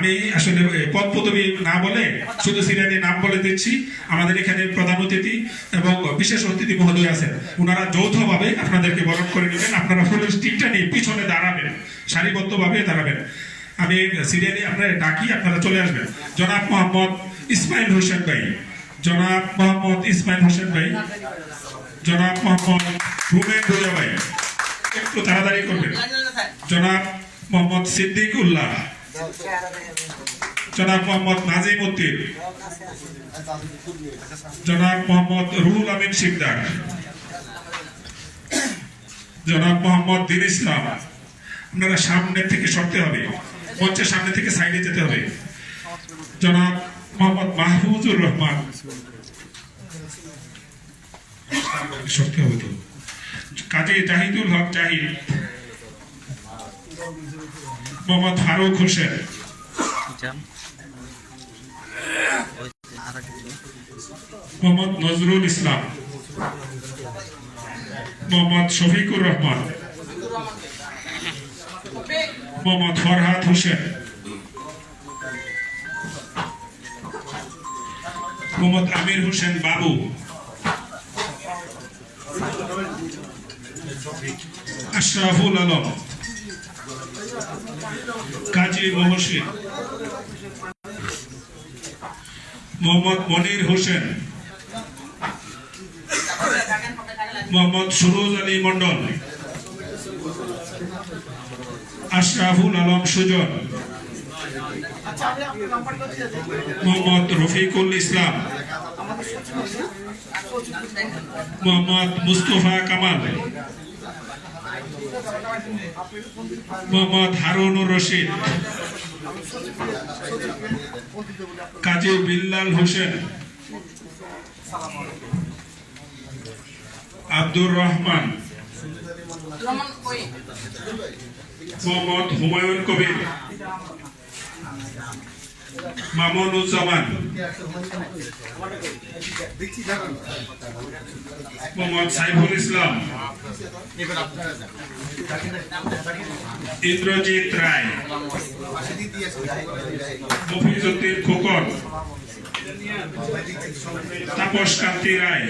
আমি আসলে পদ পদবি না বলে শুধু সিরিয়ানি নাম বলে দিচ্ছি। আমাদের এখানে প্রধান অতিথি এবং বিশেষ অতিথি মহোদয় আছেন, ওনারা যৌথভাবে আপনাদেরকে বরণ করে নেবেন। আপনারা ফুলের স্টিকটা নিয়ে পিছনে দাঁড়াবেন, সারিবদ্ধভাবে দাঁড়াবেন। আমি সিরিয়ালি আপনারা ডাকি, আপনারা চলে আসবেন। জনাব মোহাম্মদ ইসমাইল হোসেন ভাই, জনাব মোহাম্মদ ইসমাইল হোসেন ভাই, জনাব মোহাম্মদ রুমেন রোজা ভাই, একটু তাড়াতাড়ি করবেন। জনাব মোহাম্মদ সিদ্দিক উল্লাহ, জনাব মোহাম্মদ নাজিম উদ্দিন, জনাব মোহাম্মদ রুহুল আমিন শিকদার, জনাব মোহাম্মদ দিন ইসলাম। আপনারা সামনে থেকে সরতে হবে, মঞ্চের সামনে থেকে সাইডে যেতে হবে। জনাব মোহাম্মদ মাহফুজুর রহমান, সরতে হবে তো। কাজী জাহিদুল হক জাহিদ, মোহাম্মদ ফারুক হোসেন, মোহাম্মদ নজরুল ইসলাম, মোহাম্মদ শফিকুর রহমান, মোহাম্মদ ফরহাদ হোসেন, মোহাম্মদ আমির হোসেন বাবু, আশরাফুল আলম, কাজী মহসিন, মোহাম্মদ মনির হোসেন, মোহাম্মদ সুরুজ আলী মন্ডল, আশরাফুল আলম সুজন, মোহাম্মদ রফিকুল ইসলাম, মোহাম্মদ মুস্তফা কামাল, মোহাম্মদ হারুনুর রশিদ, কাজী বিল্লাল হোসেন, আব্দুর রহমান, মোহাম্মদ হুমায়ুন কবির, মামুনুজ্জামান, মোহাম্মদ সাইফুল ইসলাম, ইন্দ্রজিৎ রায়, মফিজউদ্দিন খোকন, তাপস কান্তি রায়,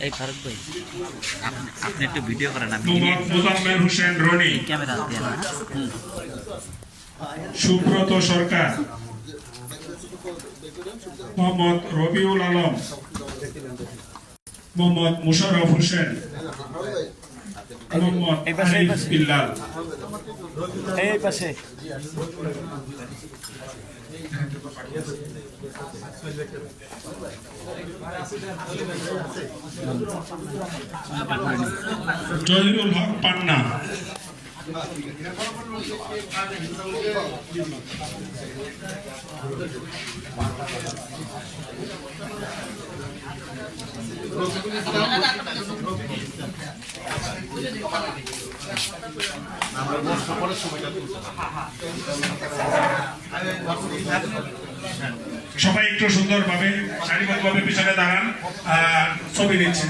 এই ফারুক ভাই আপনি একটু ভিডিও করেন। মোহাম্মদ মুজাম্মেল হোসেন রনি, ক্যামেরা দিয়ে না। সুব্রত সরকার, মোহাম্মদ রবিউল আলম, মোহাম্মদ মুশাররফ হোসেন, মোহাম্মদ আরিফ বিল্লাল। এই পাশে জহিরুল হক পান্না, সবাই একটু সুন্দরভাবে সারিবদ্ধভাবে পিছনে দাঁড়ান, ছবি নিচ্ছে।